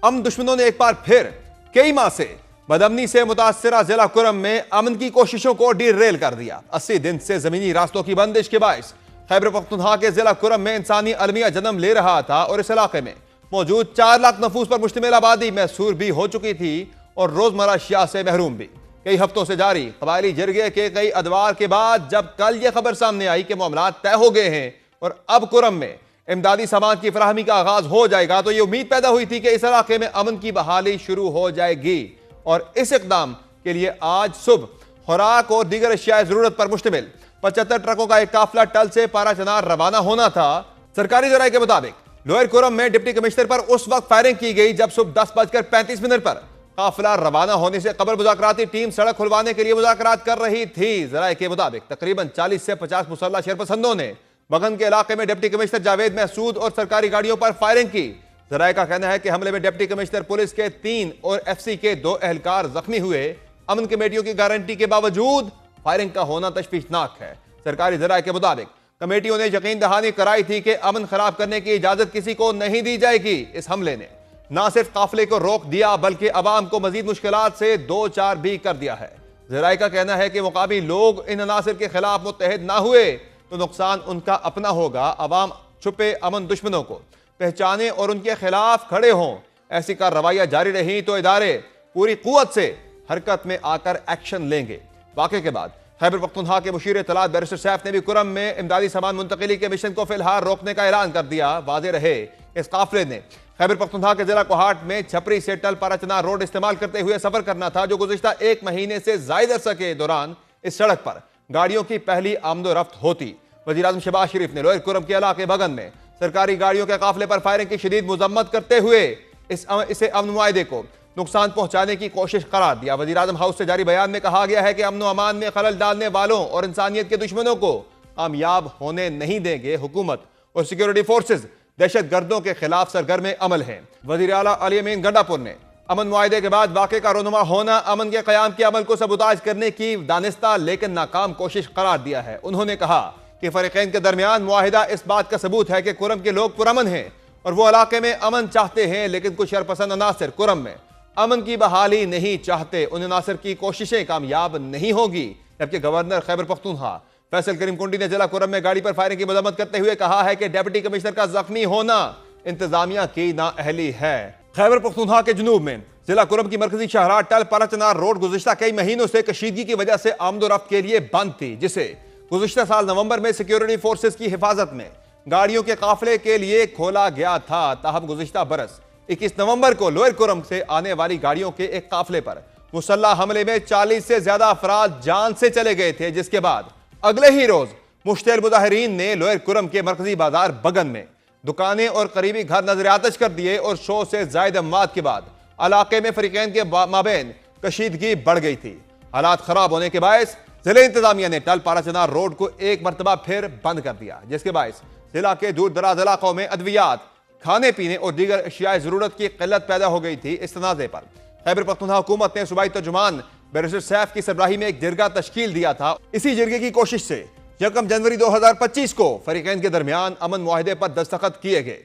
امن دشمنوں نے ایک بار پھر کئی ماہ سے بدامنی سے متاثرہ ضلع کرم میں امن کی کوششوں کو ڈی ریل کر دیا۔ 80 دن سے زمینی راستوں کی بندش کے باعث خیبر پختونخوا کے ضلع کرم میں انسانی المیہ جنم لے رہا تھا اور اس علاقے میں موجود 4 لاکھ نفوس پر مشتمل آبادی محصور بھی ہو چکی تھی اور روزمرہ اشیاء سے محروم بھی۔ کئی ہفتوں سے جاری قبائلی جرگے کے کئی ادوار کے بعد جب کل یہ خبر سامنے آئی کہ معاملات طے ہو گئے ہیں اور اب کرم میں امدادی سامان کی فراہمی کا آغاز ہو جائے گا، تو یہ امید پیدا ہوئی تھی کہ اس علاقے میں امن کی بحالی شروع ہو جائے گی، اور اس اقدام کے لیے آج صبح خوراک اور دیگر اشیاء ضرورت پر مشتمل 75 ٹرکوں کا ایک قافلہ ٹل سے پارا چنار روانہ ہونا تھا۔ سرکاری ذرائع کے مطابق لوئر کرم میں ڈپٹی کمشنر پر اس وقت فائرنگ کی گئی جب صبح 10:35 پر قافلہ روانہ ہونے سے قبل مذاکراتی ٹیم سڑک کھلوانے کے لیے مذاکرات کر رہی تھی۔ ذرائع کے مطابق تقریباً 40 سے 50 مسلح شرپسندوں نے بغن کے علاقے میں ڈپٹی کمشنر جاوید محسود اور سرکاری گاڑیوں پر فائرنگ کی۔ ذرائع کا کہنا ہے کہ حملے میں ڈپٹی کمشنر پولیس کے 3 اور ایف سی کے 2 اہلکار زخمی ہوئے۔ امن کمیٹیوں کی گارنٹی کے باوجود فائرنگ کا ہونا تشویشناک ہے۔ سرکاری ذرائع کے مطابق کمیٹیوں نے یقین دہانی کرائی تھی کہ امن خراب کرنے کی اجازت کسی کو نہیں دی جائے گی۔ اس حملے نے نہ صرف قافلے کو روک دیا بلکہ عوام کو مزید مشکلات سے دو چار بھی کر دیا ہے۔ ذرائع کا کہنا ہے کہ مقامی لوگ ان عناصر کے خلاف متحد نہ ہوئے تو نقصان ان کا اپنا ہوگا۔ عوام چھپے امن دشمنوں کو پہچانے اور ان کے خلاف کھڑے ہوں۔ ایسی کارروائیاں جاری رہیں تو ادارے پوری قوت سے حرکت میں آ کر ایکشن لیں گے۔ واقعے کے بعد خیبر پختونخوا کے مشیر اطلاعات بیرسٹر سیف نے بھی کرم میں امدادی سامان منتقلی کے مشن کو فی الحال روکنے کا اعلان کر دیا۔ واضح رہے اس قافلے نے خیبر پختونخوا کے ضلع کوہاٹ میں چھپری سے ٹل پاراچنار روڈ استعمال کرتے ہوئے سفر کرنا تھا، جو گزشتہ 1 مہینے سے زائد عرصہ کے دوران اس سڑک پر گاڑیوں کی پہلی آمد و رفت ہوتی۔ وزیراعظم شہباز شریف نے لوئر کرم کے علاقے بغن میں سرکاری گاڑیوں کے قافلے پر فائرنگ کی شدید مذمت کرتے ہوئے اسے امن معاہدے کو نقصان پہنچانے کی کوشش قرار دیا۔ وزیراعظم ہاؤس سے جاری بیان میں کہا گیا ہے کہ امن و امان میں خلل ڈالنے والوں اور انسانیت کے دشمنوں کو کامیاب ہونے نہیں دیں گے۔ حکومت اور سیکیورٹی فورسز دہشت گردوں کے خلاف سرگرم عمل ہیں۔ وزیر اعلیٰ علی امین گنڈا پور نے امن معاہدے کے بعد واقعے کا رونما ہونا امن کے قیام کے عمل کو سبوتاژ کرنے کی دانستہ لیکن ناکام کوشش قرار دیا ہے۔ انہوں نے کہا کہ فریقین کے درمیان معاہدہ اس بات کا ثبوت ہے کہ کرم کے لوگ پرامن ہیں اور وہ علاقے میں امن چاہتے ہیں، لیکن کچھ شرپسند عناصر کرم میں امن کی بحالی نہیں چاہتے۔ ان عناصر کی کوششیں کامیاب نہیں ہوگی۔ جبکہ گورنر خیبر پختونخوا فیصل کریم کنڈی نے ضلع کرم میں گاڑی پر فائرنگ کی مذمت کرتے ہوئے کہا ہے کہ ڈپٹی کمشنر کا زخمی ہونا انتظامیہ کی نااہلی ہے۔ خیبر پختونخوا کے جنوب میں ضلع کرم کی مرکزی شاہراہ ٹل پاراچنار روڈ گزشتہ کئی مہینوں سے کشیدگی کی وجہ سے آمد و رفت کے لیے بند تھی، جسے گزشتہ سال نومبر میں سیکیورٹی فورسز کی حفاظت میں گاڑیوں کے قافلے کے لیے کھولا گیا تھا۔ تاہم گزشتہ برس 21 نومبر کو لوئر کرم سے آنے والی گاڑیوں کے ایک قافلے پر مسلح حملے میں 40 سے زیادہ افراد جان سے چلے گئے تھے، جس کے بعد اگلے ہی روز مشتعل مظاہرین نے لوئر کرم کے مرکزی بازار بغن میں دکانیں اور قریبی گھر نظر آتش کر دیے اور 100 سے زائد اموات کے بعد علاقے میں فریقین کے مابین کشیدگی بڑھ گئی تھی۔ حالات خراب ہونے کے باعث ضلع انتظامیہ نے ٹل پاراچنار روڈ کو ایک مرتبہ پھر بند کر دیا، جس کے باعث ضلع کے دور دراز علاقوں میں ادویات، کھانے پینے اور دیگر اشیاء ضرورت کی قلت پیدا ہو گئی تھی۔ اس تنازع پر خیبر پختونخوا حکومت نے صوبائی ترجمان بیرسٹر سیف کی سربراہی میں ایک جرگہ تشکیل دیا تھا۔ اسی جرگے کی کوشش سے 1 جنوری 2025 کو فریقین کے درمیان امن معاہدے پر دستخط کیے گئے۔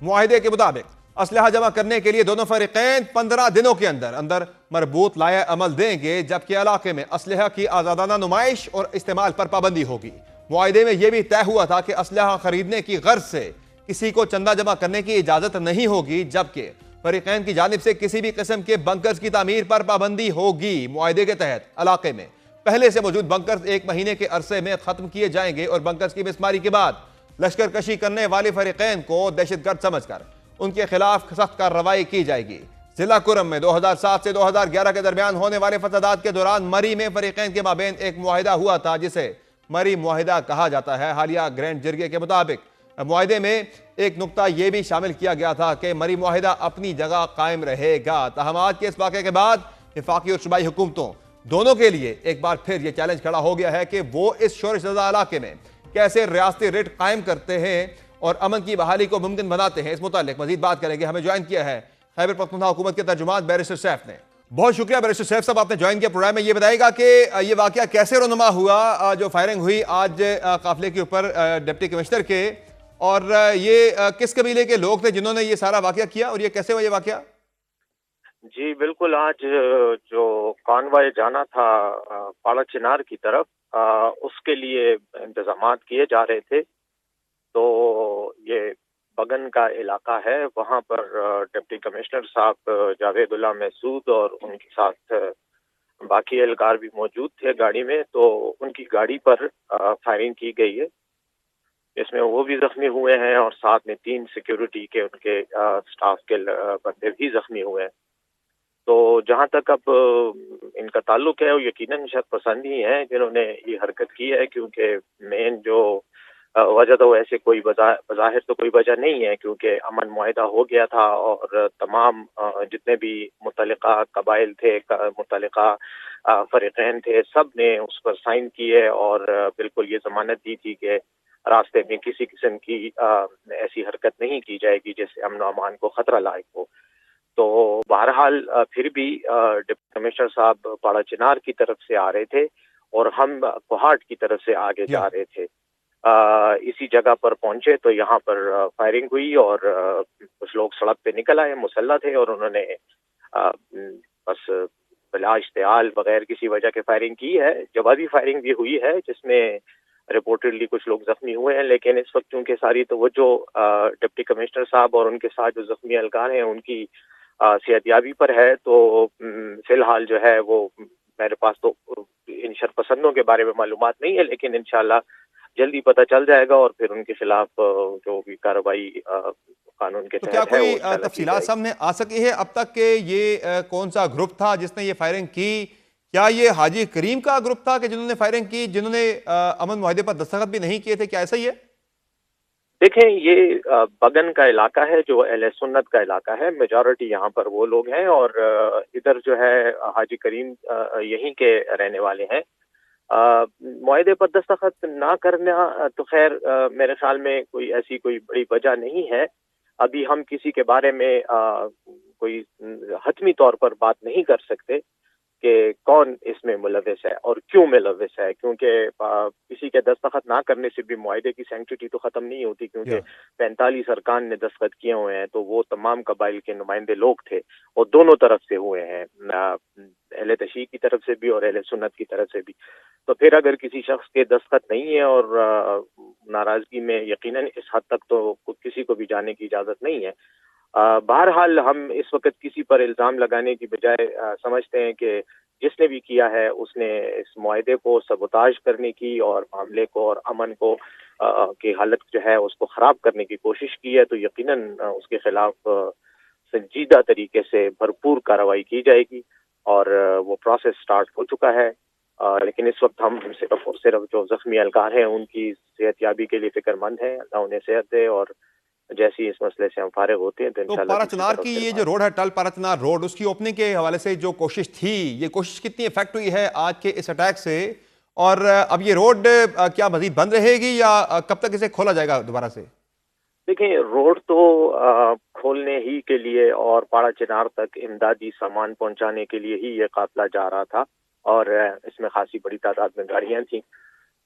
معاہدے کے مطابق اسلحہ جمع کرنے کے لیے دونوں فریقین 15 دنوں کے اندر مربوط لائحہ عمل دیں گے، جبکہ علاقے میں اسلحہ کی آزادانہ نمائش اور استعمال پر پابندی ہوگی۔ معاہدے میں یہ بھی طے ہوا تھا کہ اسلحہ خریدنے کی غرض سے کسی کو چندہ جمع کرنے کی اجازت نہیں ہوگی، جبکہ فریقین کی جانب سے کسی بھی قسم کے بنکرز کی تعمیر پر پابندی ہوگی۔ معاہدے کے تحت علاقے میں پہلے سے موجود بنکرز 1 مہینے کے عرصے میں ختم کیے جائیں گے اور بنکرز کی مسماری کے بعد لشکر کشی کرنے والے فریقین کو دہشت گرد سمجھ کر ان کے خلاف سخت کارروائی کی جائے گی۔ ضلع کرم میں 2007 سے 2011 کے درمیان ہونے والے فسادات کے دوران مری میں فریقین کے مابین ایک معاہدہ ہوا تھا، جسے مری معاہدہ کہا جاتا ہے۔ حالیہ گرینڈ جرگے کے مطابق معاہدے میں ایک نقطہ یہ بھی شامل کیا گیا تھا کہ مری معاہدہ اپنی جگہ قائم رہے گا۔ تاہم آج کے اس واقعے کے بعد وفاقی اور صوبائی حکومتوں دونوں کے لیے ایک بار پھر یہ چیلنج کھڑا ہو گیا ہے کہ وہ اس شورش زدہ علاقے میں کیسے ریاستی ریٹ قائم کرتے ہیں اور امن کی بحالی کو ممکن بناتے ہیں۔ اس متعلق مزید بات کریں گے۔ ہمیں جوائن کیا ہے خیبر پختونخوا حکومت کے ترجمان بیرسٹر سیف نے۔ بہت شکریہ بیرسٹر سیف صاحب، آپ نے جوائن کیا پروگرام میں۔ یہ بتائے گا کہ یہ واقعہ کیسے رونما ہوا جو فائرنگ ہوئی آج قافلے کے اوپر ڈپٹی کمشنر کے، اور یہ کس قبیلے کے لوگ تھے جنہوں نے یہ سارا واقعہ کیا، اور یہ کیسے ہوا یہ واقعہ؟ جی بالکل، آج جو کانوائے جانا تھا پاڑا چنار کی طرف، اس کے لیے انتظامات کیے جا رہے تھے۔ تو یہ بگن کا علاقہ ہے، وہاں پر ڈپٹی کمشنر صاحب جاوید اللہ محسود اور ان کے ساتھ باقی اہلکار بھی موجود تھے گاڑی میں، تو ان کی گاڑی پر فائرنگ کی گئی ہے، اس میں وہ بھی زخمی ہوئے ہیں اور ساتھ میں 3 سیکیورٹی کے ان کے سٹاف کے بندے بھی زخمی ہوئے ہیں۔ تو جہاں تک اب ان کا تعلق ہے، وہ یقیناً شرط پسند ہی ہیں جنہوں نے یہ حرکت کی ہے، کیونکہ مین جو وجہ تو ایسے کوئی بظاہر تو کوئی وجہ نہیں ہے، کیونکہ امن معاہدہ ہو گیا تھا اور تمام جتنے بھی متعلقہ قبائل تھے، متعلقہ فریقین تھے، سب نے اس پر سائن کیے اور بالکل یہ ضمانت دی تھی کہ راستے میں کسی قسم کی ایسی حرکت نہیں کی جائے گی جس سے امن و امان کو خطرہ لاحق ہو۔ تو بہرحال پھر بھی ڈپٹی کمشنر صاحب پاڑا چنار کی طرف سے آ رہے تھے اور ہم کوہاٹ کی طرف سے آگے یا جا رہے تھے۔ اسی جگہ پر پہنچے تو یہاں پر فائرنگ ہوئی اور کچھ لوگ سڑک پہ نکل آئے، مسلح تھے، اور انہوں نے بس بلا اشتعال بغیر کسی وجہ کے فائرنگ کی ہے۔ جوابی فائرنگ بھی ہوئی ہے جس میں رپورٹڈلی کچھ لوگ زخمی ہوئے ہیں، لیکن اس وقت چونکہ ساری توجہ ڈپٹی کمشنر صاحب اور ان کے ساتھ جو زخمی اہلکار ہیں ان کی صحت یابی پر ہے، تو فی الحال جو ہے وہ میرے پاس تو ان شرپسندوں کے بارے میں معلومات نہیں ہے، لیکن انشاءاللہ جلدی پتہ چل جائے گا اور پھر ان کے خلاف جو بھی کارروائی قانون کے تو کیا تحت ہے وہ کوئی انشاءاللہ کی تفصیلات جائے گی۔ سامنے آ سکی ہے اب تک کہ یہ کون سا گروپ تھا جس نے یہ فائرنگ کی؟ کیا یہ حاجی کریم کا گروپ تھا کہ جنہوں نے فائرنگ کی، جنہوں نے امن معاہدے پر دستخط بھی نہیں کیے تھے؟ کیا ایسا ہی ہے؟ دیکھیں، یہ بگن کا علاقہ ہے جو اہل سنت کا علاقہ ہے، میجورٹی یہاں پر وہ لوگ ہیں، اور ادھر جو ہے حاجی کریم یہیں کے رہنے والے ہیں۔ معاہدے پر دستخط نہ کرنا تو خیر میرے خیال میں کوئی ایسی کوئی بڑی وجہ نہیں ہے۔ ابھی ہم کسی کے بارے میں کوئی حتمی طور پر بات نہیں کر سکتے کہ کون اس میں ملوث ہے اور کیوں ملوث ہے، کیونکہ کسی کے دستخط نہ کرنے سے بھی معاہدے کی سینکٹیٹی تو ختم نہیں ہوتی، کیونکہ یا 45 ارکان نے دستخط کیے ہوئے ہیں، تو وہ تمام قبائل کے نمائندے لوگ تھے اور دونوں طرف سے ہوئے ہیں، اہل تشیع کی طرف سے بھی اور اہل سنت کی طرف سے بھی۔ تو پھر اگر کسی شخص کے دستخط نہیں ہے اور ناراضگی میں یقیناً اس حد تک تو کسی کو بھی جانے کی اجازت نہیں ہے۔ بہرحال ہم اس وقت کسی پر الزام لگانے کی بجائے سمجھتے ہیں کہ جس نے بھی کیا ہے اس نے اس معاہدے کو سبوتاژ کرنے کی اور معاملے کو اور امن کو کی حالت جو ہے اس کو خراب کرنے کی کوشش کی ہے، تو یقیناً اس کے خلاف سنجیدہ طریقے سے بھرپور کارروائی کی جائے گی، اور وہ پروسیس سٹارٹ ہو چکا ہے۔ لیکن اس وقت ہم صرف اور صرف جو زخمی اہلکار ہیں ان کی صحت یابی کے لیے فکر مند ہیں، اللہ انہیں صحت دے، اور جیسے ہی اس مسئلے سے ہم فارغ ہوتے ہیں تو تو انشاءاللہ پارا دوسری چنار طرف کی پھر یہ جو بات روڈ ہے، ٹل پارا چنار روڈ، اس کی اوپننگ کے حوالے سے جو کوشش تھی، یہ کوشش کتنی افیکٹ ہوئی ہے آج کے اس اٹیک سے؟ اور اب یہ روڈ کیا مزید بند رہے گی یا کب تک اسے کھولا جائے گا دوبارہ سے؟ دیکھیں، روڈ تو کھولنے ہی کے لیے اور پاڑا چنار تک امدادی سامان پہنچانے کے لیے ہی یہ قافلہ جا رہا تھا، اور اس میں خاصی بڑی تعداد میں گاڑیاں تھیں۔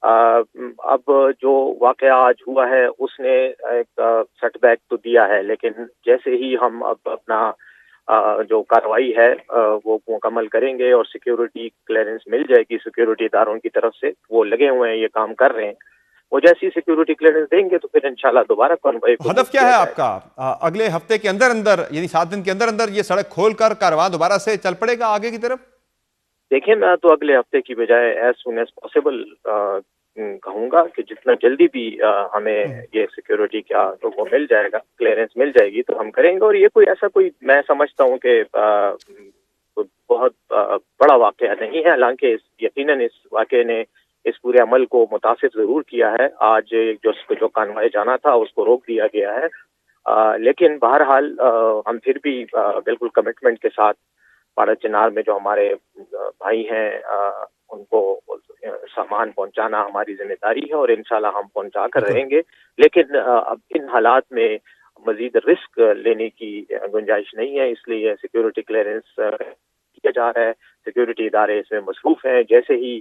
اب جو واقعہ آج ہوا ہے اس نے ایک سیٹ بیک تو دیا ہے، لیکن جیسے ہی ہم اب اپنا جو کارروائی ہے وہ مکمل کریں گے اور سیکیورٹی کلیئرنس مل جائے گی سیکیورٹی اداروں کی طرف سے، وہ لگے ہوئے ہیں، یہ کام کر رہے ہیں، وہ جیسی سیکیورٹی کلیئرنس دیں گے تو پھر انشاءاللہ دوبارہ کانوائے کو موو ہدف کیا کیا ہے جائے آپ گا۔ کا؟ اگلے ہفتے کے اندر اندر، یعنی 7 دن کے اندر اندر یہ سڑک کھول کر کارواں دوبارہ سے چل پڑے گا آگے کی طرف؟ دیکھیں، میں تو اگلے ہفتے کی بجائے ایز سون ایز پاسبل کہوں گا کہ جتنا جلدی بھی ہمیں یہ سیکیورٹی کا تو وہ مل جائے گا، کلیئرنس مل جائے گی تو ہم کریں گے، اور یہ کوئی ایسا کوئی میں سمجھتا ہوں کہ کوئی بہت بڑا واقعہ نہیں ہے، حالانکہ یقیناً اس واقعے نے اس پورے عمل کو متاثر ضرور کیا ہے۔ آج جو کانوائے جانا تھا اس کو روک دیا گیا ہے، لیکن بہرحال ہم پھر بھی بالکل کمٹمنٹ کے ساتھ پاڑا چنار میں جو ہمارے بھائی ہیں ان کو سامان پہنچانا ہماری ذمہ داری ہے، اور انشاءاللہ ہم پہنچا کر بالکل۔ رہیں گے، لیکن اب ان حالات میں مزید رسک لینے کی گنجائش نہیں ہے، اس لیے سیکیورٹی کلیئرنس کیا جا رہا ہے، سیکیورٹی ادارے اس میں مصروف ہیں، جیسے ہی